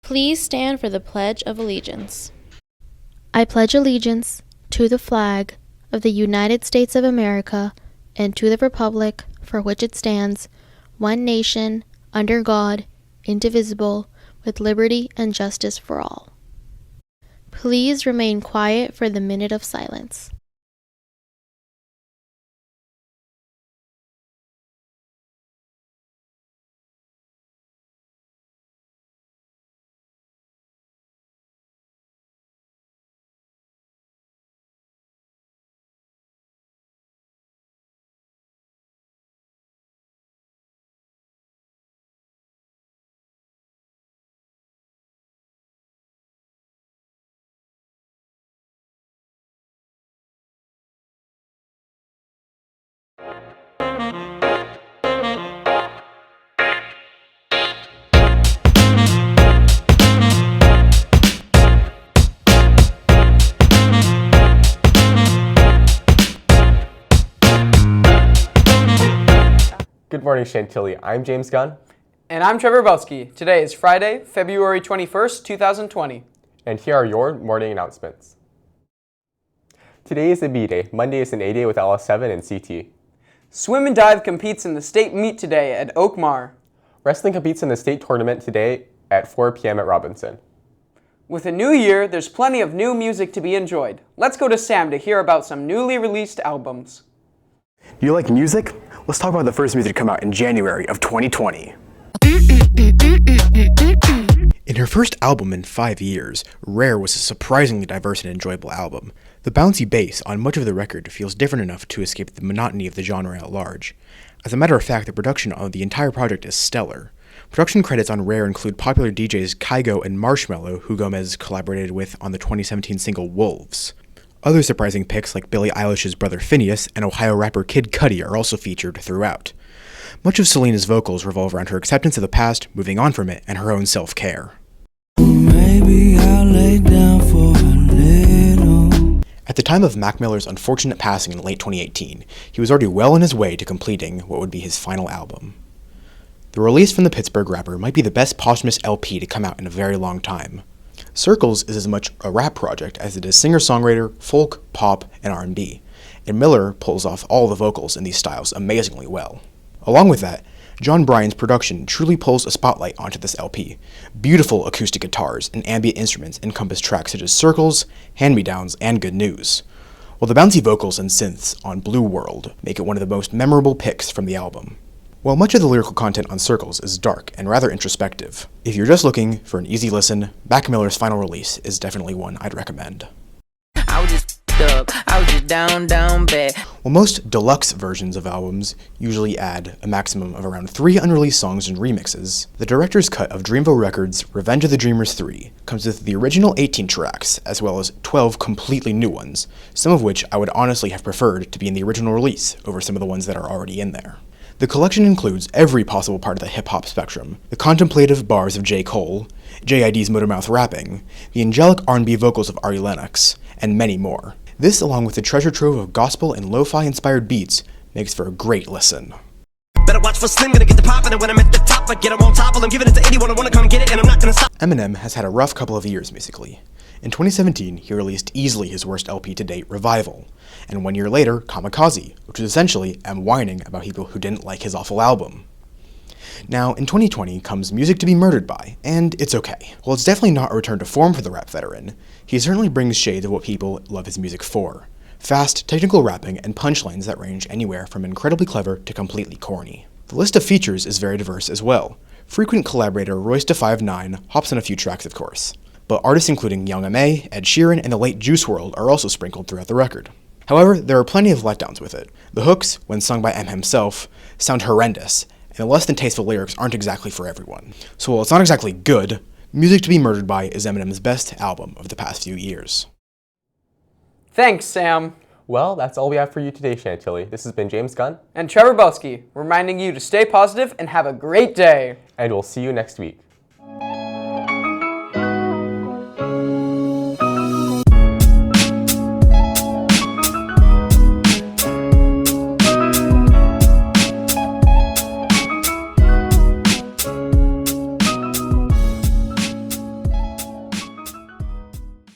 Please stand for the Pledge of Allegiance. I pledge allegiance to the flag of the United States of America and to the republic for which it stands, one nation, under God, indivisible, with liberty and justice for all. Please remain quiet for the minute of silence. Good morning, Chantilly. I'm James Gunn. And I'm Trevor Belsky. Today is Friday, February 21st, 2020. And here are your morning announcements. Today is a B day. Monday is an A day with LS7 and CT. Swim and dive competes in the state meet today at Oakmar. Wrestling competes in the state tournament today at 4 p.m. at Robinson. With a new year, there's plenty of new music to be enjoyed. Let's go to Sam to hear about some newly released albums. Do you like music? Let's talk about the first music to come out in January of 2020. In her first album in 5 years, Rare was a surprisingly diverse and enjoyable album. The bouncy bass on much of the record feels different enough to escape the monotony of the genre at large. As a matter of fact, the production of the entire project is stellar. Production credits on Rare include popular DJs Kygo and Marshmello, who Gomez collaborated with on the 2017 single Wolves. Other surprising picks like Billie Eilish's brother Finneas and Ohio rapper Kid Cudi are also featured throughout. Much of Selena's vocals revolve around her acceptance of the past, moving on from it, and her own self-care. Maybe I'll lay down for a little. At the time of Mac Miller's unfortunate passing in late 2018, he was already well on his way to completing what would be his final album. The release from the Pittsburgh rapper might be the best posthumous LP to come out in a very long time. Circles is as much a rap project as it is singer-songwriter, folk, pop, and R&B, and Miller pulls off all the vocals in these styles amazingly well. Along with that, John Bryan's production truly pulls a spotlight onto this LP. Beautiful acoustic guitars and ambient instruments encompass tracks such as Circles, Hand-Me-Downs, and Good News, while the bouncy vocals and synths on Blue World make it one of the most memorable picks from the album. While much of the lyrical content on Circles is dark and rather introspective, if you're just looking for an easy listen, Mac Miller's final release is definitely one I'd recommend. I was just up, I was just down bad. While most deluxe versions of albums usually add a maximum of around 3 unreleased songs and remixes, the director's cut of Dreamville Records' Revenge of the Dreamers 3 comes with the original 18 tracks, as well as 12 completely new ones, some of which I would honestly have preferred to be in the original release over some of the ones that are already in there. The collection includes every possible part of the hip-hop spectrum, the contemplative bars of J. Cole, J.I.D.'s motormouth rapping, the angelic R&B vocals of Ari Lennox, and many more. This, along with the treasure trove of gospel and lo-fi inspired beats, makes for a great listen. Better watch for Slim, gonna get the poppin', and when I'm at the top, I get them on top, I'm giving it to anyone who wanna come get it, and I'm not gonna stop. Eminem has had a rough couple of years musically. In 2017, he released easily his worst LP to date, Revival, and 1 year later, Kamikaze, which was essentially M whining about people who didn't like his awful album. Now, in 2020 comes Music to Be Murdered By, and it's okay. While it's definitely not a return to form for the rap veteran, he certainly brings shades of what people love his music for. Fast, technical rapping, and punchlines that range anywhere from incredibly clever to completely corny. The list of features is very diverse as well. Frequent collaborator Royce da 5'9" hops on a few tracks, of course, but artists including Young M.A., Ed Sheeran, and the late Juice WRLD are also sprinkled throughout the record. However, there are plenty of letdowns with it. The hooks, when sung by M himself, sound horrendous, and the less than tasteful lyrics aren't exactly for everyone. So while it's not exactly good, Music to Be Murdered By is Eminem's best album of the past few years. Thanks, Sam. Well, that's all we have for you today, Chantilly. This has been James Gunn. And Trevor Belsky, reminding you to stay positive and have a great day. And we'll see you next week.